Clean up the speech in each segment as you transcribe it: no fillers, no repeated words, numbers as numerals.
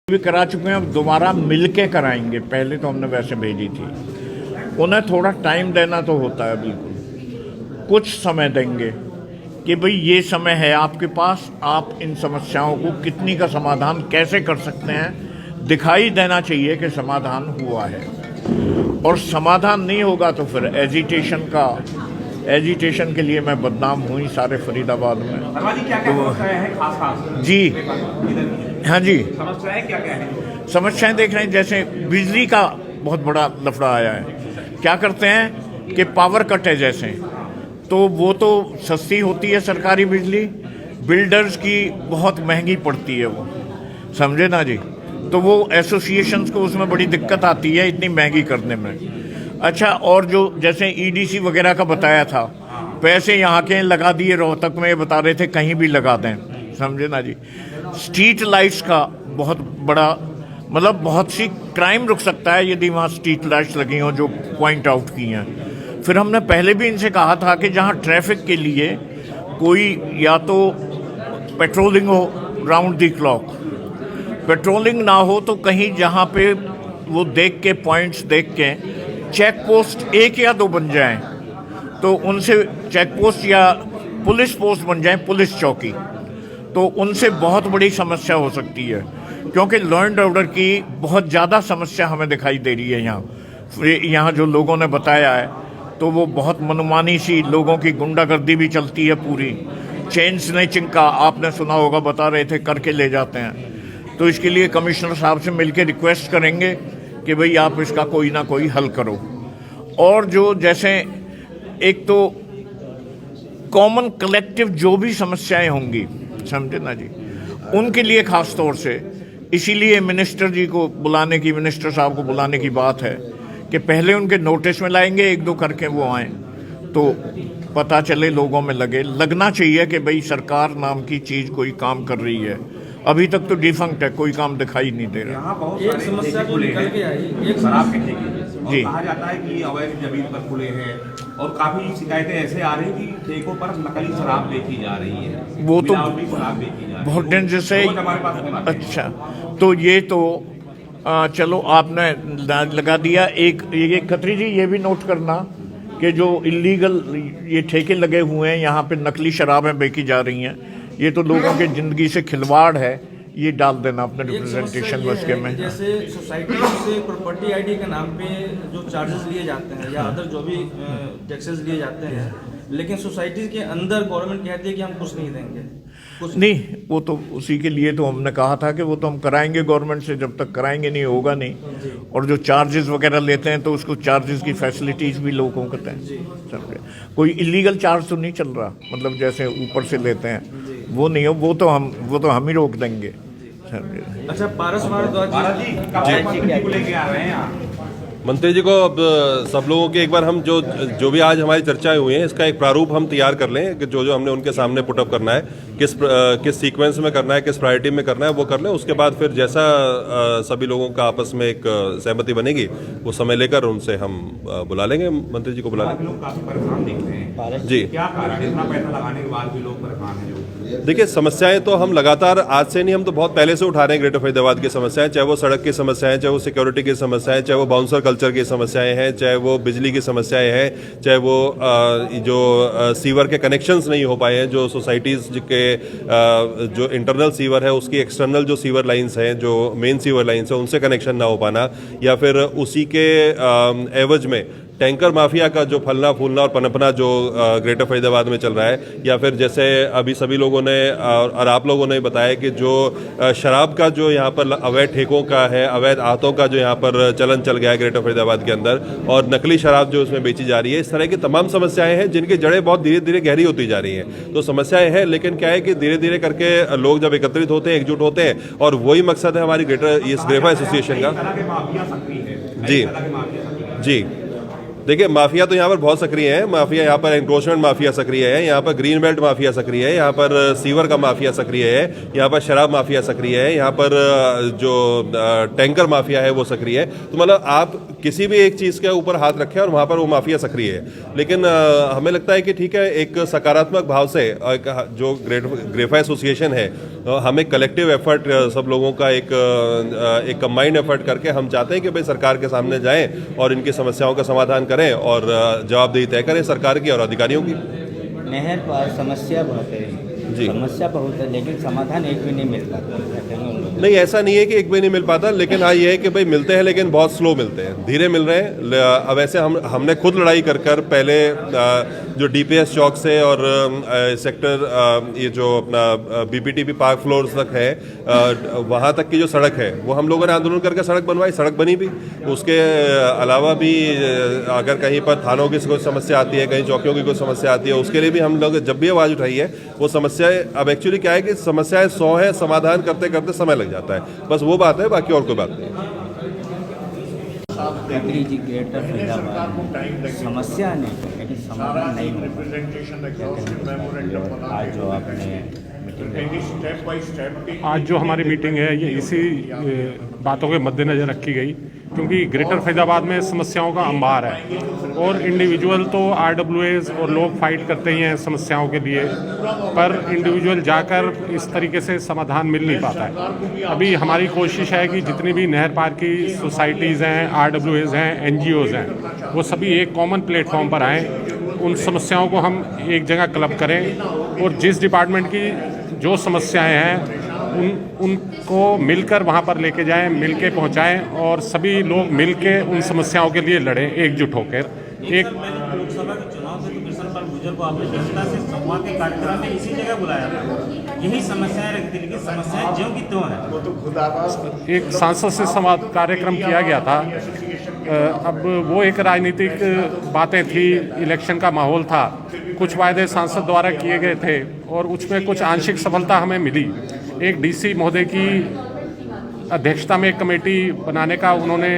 भी करा चुके हैं, अब दोबारा मिल के कराएंगे। पहले तो हमने वैसे भेजी थी। उन्हें थोड़ा टाइम देना तो होता है, बिल्कुल कुछ समय देंगे कि भाई ये समय है आपके पास, आप इन समस्याओं को कितनी का समाधान कैसे कर सकते हैं, दिखाई देना चाहिए कि समाधान हुआ है। और समाधान नहीं होगा तो फिर एजिटेशन के लिए मैं बदनाम हुई सारे फरीदाबाद में। जी हाँ जी, समस्याएं देख रहे हैं। जैसे बिजली का बहुत बड़ा लफड़ा आया है। क्या करते हैं कि पावर कट है जैसे, तो वो तो सस्ती होती है सरकारी बिजली, बिल्डर्स की बहुत महंगी पड़ती है वो, समझे ना जी। तो वो एसोसिएशंस को उसमें बड़ी दिक्कत आती है इतनी महंगी करने में। अच्छा, और जो जैसे ईडीसी वगैरह का बताया था, पैसे यहाँ के लगा दिए, रोहतक में बता रहे थे कहीं भी लगा दें, समझे ना जी। स्ट्रीट लाइट्स का बहुत बड़ा मतलब बहुत सी क्राइम रुक सकता है यदि वहाँ स्ट्रीट लाइट्स लगी हों, जो पॉइंट आउट की हैं। फिर हमने पहले भी इनसे कहा था कि जहाँ ट्रैफिक के लिए कोई या तो पेट्रोलिंग हो राउंड द क्लॉक, पेट्रोलिंग ना हो तो कहीं जहाँ पे वो देख के पॉइंट्स देख के चेक पोस्ट एक या दो बन जाएं, तो उनसे चेक पोस्ट या पुलिस पोस्ट बन जाए, पुलिस चौकी, तो उनसे बहुत बड़ी समस्या हो सकती है। क्योंकि लॉ एंड ऑर्डर की बहुत ज़्यादा समस्या हमें दिखाई दे रही है यहाँ जो लोगों ने बताया है, तो वो बहुत मनमानी सी लोगों की गुंडागर्दी भी चलती है पूरी। चेन स्नैचिंग का आपने सुना होगा, बता रहे थे करके ले जाते हैं। तो इसके लिए कमिश्नर साहब से मिलकर रिक्वेस्ट करेंगे कि भाई आप इसका कोई ना कोई हल करो। और जो जैसे एक तो कॉमन कलेक्टिव जो भी समस्याएं होंगी, समझे ना जी, उनके लिए खास तौर से इसीलिए मिनिस्टर जी को बुलाने की, मिनिस्टर साहब को बुलाने की बात है कि पहले उनके नोटिस में लाएंगे, एक दो करके वो आएँ तो पता चले, लोगों में लगना चाहिए कि भाई सरकार नाम की चीज़ कोई काम कर रही है। अभी तक तो डिफंक्ट है, कोई काम दिखाई नहीं दे रहा। एक समस्या जो निकल के आई, एक शराब के ठेके जी, कहा जाता है कि अवैध जमीन पर खुले हैं और काफी शिकायतें ऐसे आ रही कि ठेकों पर नकली शराब बेची जा रही है, वो तो शराब बेची जा रही है, बहुत डेंजर से। अच्छा, तो ये तो चलो आपने लगा दिया। एक ये खत्री जी ये भी नोट करना कि जो इलीगल ये ठेके लगे हुए हैं, यहाँ पे नकली शराबें बेची जा रही हैं, ये तो लोगों के ज़िंदगी से खिलवाड़ है। ये डाल देना अपने रिप्रेजेंटेशन बस में। जैसे सोसाइटी से प्रॉपर्टी आईडी के नाम पे जो चार्जेस लिए जाते हैं या अदर जो भी टैक्सेस लिए जाते हैं, लेकिन सोसाइटी के अंदर गवर्नमेंट कहती है कि हम कुछ नहीं देंगे, कुछ नहीं। वो तो उसी के लिए तो हमने कहा था कि वो तो हम कराएंगे गवर्नमेंट से, जब तक कराएंगे नहीं होगा नहीं। और जो चार्जेस वगैरह लेते हैं तो उसको चार्जेस की फैसिलिटीज़ भी लोगों को कहते हैं। कोई इलीगल चार्ज तो नहीं चल रहा, मतलब जैसे ऊपर से लेते हैं वो नहीं हो, वो तो हम ही रोक देंगे। अच्छा, पारस भारद्वाज जी को लेके आ रहे हैं यहाँ मंत्री जी को अब सब लोगों के एक बार हम जो भी आज हमारी चर्चाएं हुई हैं, इसका एक प्रारूप हम तैयार कर लें कि जो हमने उनके सामने पुटअप करना है, किस सीक्वेंस में करना है, किस प्रायोरिटी में करना है, वो कर लें। उसके बाद फिर जैसा सभी लोगों का आपस में एक सहमति बनेगी, वो समय लेकर उनसे हम बुला लेंगे, मंत्री जी को बुला लेंगे। लोग काफी परेशान दिख रहे हैं जी, क्या कारण है? इतना पैसा लगाने के बाद भी लोग परेशान हैं। देखिए, समस्याएं तो हम लगातार आज से नहीं, हम तो बहुत पहले से उठा रहे हैं ग्रेटर फरीदाबाद की समस्याएं, चाहे वो सड़क की समस्याएं, चाहे वो सिक्योरिटी की समस्याएं, चाहे वो बाउंसर कल्चर की समस्याएं हैं, चाहे वो बिजली की समस्याएं हैं, चाहे वो जो सीवर के कनेक्शंस नहीं हो पाए हैं, जो सोसाइटीज़ के जो इंटरनल सीवर है उसकी एक्सटर्नल जो सीवर लाइंस हैं, जो मेन सीवर लाइंस है, उनसे कनेक्शन ना हो पाना, या फिर उसी के एवज में टैंकर माफिया का जो फलना फूलना और पनपना जो ग्रेटर फरीदाबाद में चल रहा है, या फिर जैसे अभी सभी लोगों ने और आप लोगों ने बताया कि जो शराब का जो यहाँ पर अवैध ठेकों का है, अवैध आहतों का जो यहाँ पर चलन चल गया है ग्रेटर फरीदाबाद के अंदर, और नकली शराब जो उसमें बेची जा रही है, इस तरह की तमाम समस्याएं हैं जिनकी जड़ें बहुत धीरे धीरे गहरी होती जा रही हैं। तो समस्याएं हैं, लेकिन क्या है कि धीरे धीरे करके लोग जब एकत्रित होते हैं, एकजुट होते हैं, और वही मकसद है हमारी इस ग्रेफा एसोसिएशन का। जी जी, देखिए, माफिया तो यहाँ पर बहुत सक्रिय है। माफिया यहाँ पर एनक्रोचमेंट माफिया सक्रिय है, यहाँ पर ग्रीन बेल्ट माफिया सक्रिय है, यहाँ पर सीवर का माफिया सक्रिय है, यहाँ पर शराब माफिया सक्रिय है, यहाँ पर जो टैंकर माफिया है वो सक्रिय है। तो मतलब आप किसी भी एक चीज़ के ऊपर हाथ रखें और वहाँ पर वो माफिया सक्रिय है। लेकिन हमें लगता है कि ठीक है, एक सकारात्मक भाव से जो ग्रेफा एसोसिएशन है, हम एक कलेक्टिव एफर्ट सब लोगों का एक कंबाइंड एफर्ट करके हम चाहते हैं कि भाई सरकार के सामने जाएं और इनकी समस्याओं का समाधान करें और जवाबदेही तय करें सरकार की और अधिकारियों की। नहर पर समस्या बहुत है जी। समस्या बहुत है, लेकिन समाधान एक भी नहीं मिल पाता। नहीं, ऐसा नहीं है कि एक भी नहीं मिल पाता, लेकिन हाँ ये है कि भाई मिलते हैं लेकिन बहुत स्लो मिलते हैं, धीरे मिल रहे हैं। अब ऐसे हमने खुद लड़ाई कर पहले जो डीपीएस चौक से और सेक्टर ये जो अपना बीपीटीपी पार्क फ्लोर्स तक है, वहाँ तक की जो सड़क है वो हम लोगों ने आंदोलन करके सड़क बनवाई, सड़क बनी भी। उसके अलावा भी अगर कहीं पर थानों की कोई समस्या आती है, कहीं चौकियों की कोई समस्या आती है, उसके लिए भी हम लोग जब भी आवाज़ उठाई है वो समस्याएं, अब एक्चुअली क्या है कि समस्याएं 100 है, समाधान करते करते समय लग जाता है, बस वो बात है, बाकी और कोई बात नहीं। खत्री जी ग्रेटर फरीदाबाद समस्या नहीं, लेकिन समाधान नहीं मिल पाता। आज जो आपने आज जो हमारी मीटिंग है ये इसी बातों के मद्देनज़र रखी गई, क्योंकि ग्रेटर फरीदाबाद में समस्याओं का अंबार है और इंडिविजुअल तो आरडब्ल्यूएस और लोग फाइट करते ही हैं समस्याओं के लिए, पर इंडिविजुअल जाकर इस तरीके से समाधान मिल नहीं पाता है। अभी हमारी कोशिश है कि जितनी भी नहर पार की सोसाइटीज़ हैं, आरडब्ल्यूएस हैं, एनजीओज़ हैं, वो सभी एक कॉमन प्लेटफॉर्म पर आएँ, उन समस्याओं को हम एक जगह क्लब करें और जिस डिपार्टमेंट की जो समस्याएं हैं उनको मिलकर वहाँ पर लेके जाएं, मिलके पहुँचाएं और सभी लोग मिलके उन समस्याओं के लिए लड़ें एकजुट होकर। एक लोकसभा के चुनाव से कृष्ण पाल गुर्जर को आपने जनता से संवाद के कार्यक्रम में इसी जगह बुलाया था, यही समस्याएं रखती, लेकिन समस्याएं ज्यों की त्यों है। एक सांसद से संवाद कार्यक्रम किया गया था। अब वो एक राजनीतिक बातें थी, इलेक्शन का माहौल था, कुछ वायदे सांसद द्वारा किए गए थे और उसमें कुछ आंशिक सफलता हमें मिली। एक डीसी महोदय की अध्यक्षता में एक कमेटी बनाने का उन्होंने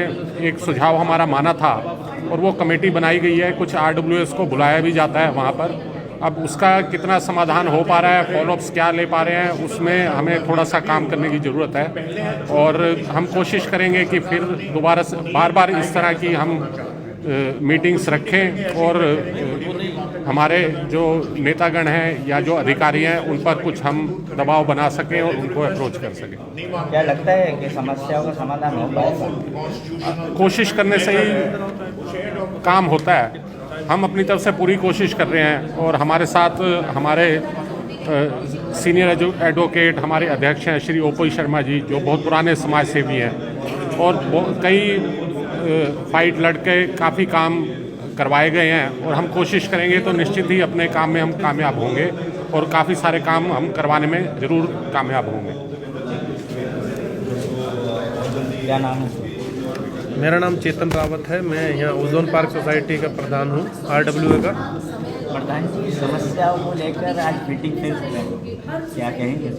एक सुझाव हमारा माना था और वो कमेटी बनाई गई है। कुछ आरडब्ल्यूएस को बुलाया भी जाता है वहाँ पर। अब उसका कितना समाधान हो पा रहा है, फॉलोअप्स क्या ले पा रहे हैं, उसमें हमें थोड़ा सा काम करने की ज़रूरत है और हम कोशिश करेंगे कि फिर दोबारा से बार बार इस तरह की हम मीटिंग्स रखें और हमारे जो नेतागण हैं या जो अधिकारी हैं उन पर कुछ हम दबाव बना सकें और उनको अप्रोच कर सकें। क्या लगता है कि समस्याओं का समाधान हो पाएगा? कोशिश करने से ही काम होता है। हम अपनी तरफ से पूरी कोशिश कर रहे हैं और हमारे साथ हमारे सीनियर एडवोकेट हमारे अध्यक्ष हैं श्री ओपी शर्मा जी, जो बहुत पुराने समाज सेवी हैं और कई फाइट लड़के काफ़ी काम करवाए गए हैं और हम कोशिश करेंगे तो निश्चित ही अपने काम में हम कामयाब होंगे और काफ़ी सारे काम हम करवाने में ज़रूर कामयाब होंगे। क्या नाम है? मेरा नाम चेतन रावत है, मैं यहाँ ओजोन पार्क सोसाइटी का प्रधान हूँ, आरडब्ल्यूए का। प्रधान जी, समस्याओं को लेकर आज मीटिंग क्या कहेंगे?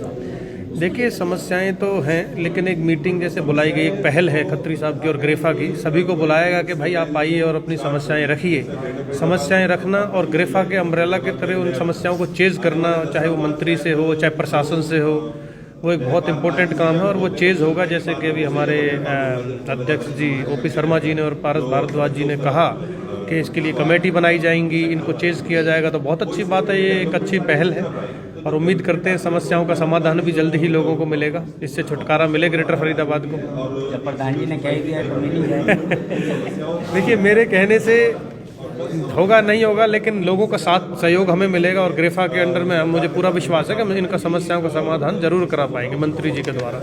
देखिए, समस्याएं तो हैं, लेकिन एक मीटिंग जैसे बुलाई गई, एक पहल है खत्री साहब की और ग्रेफा की, सभी को बुलाएगा कि भाई आप आइए और अपनी समस्याएं रखिए। समस्याएं रखना और ग्रेफा के अम्ब्रेला के तरह उन समस्याओं को चेज करना, चाहे वो मंत्री से हो चाहे प्रशासन से हो, वो एक बहुत इम्पोर्टेंट काम है और वो चेज होगा। जैसे कि अभी हमारे अध्यक्ष जी ओपी शर्मा जी ने और पारस भारद्वाज जी ने कहा कि इसके लिए कमेटी बनाई जाएंगी, इनको चेज किया जाएगा, तो बहुत अच्छी बात है, ये एक अच्छी पहल है और उम्मीद करते हैं समस्याओं का समाधान भी जल्द ही लोगों को मिलेगा, इससे छुटकारा मिले ग्रेटर फरीदाबाद को। जब प्रधान जी ने कह दिया तो मिल ही जाएगा। देखिए, मेरे कहने से होगा नहीं होगा, लेकिन लोगों का साथ सहयोग हमें मिलेगा और ग्रेफा के अंडर में मुझे पूरा विश्वास है कि हम इनका समस्याओं का समाधान जरूर करा पाएंगे मंत्री जी के द्वारा।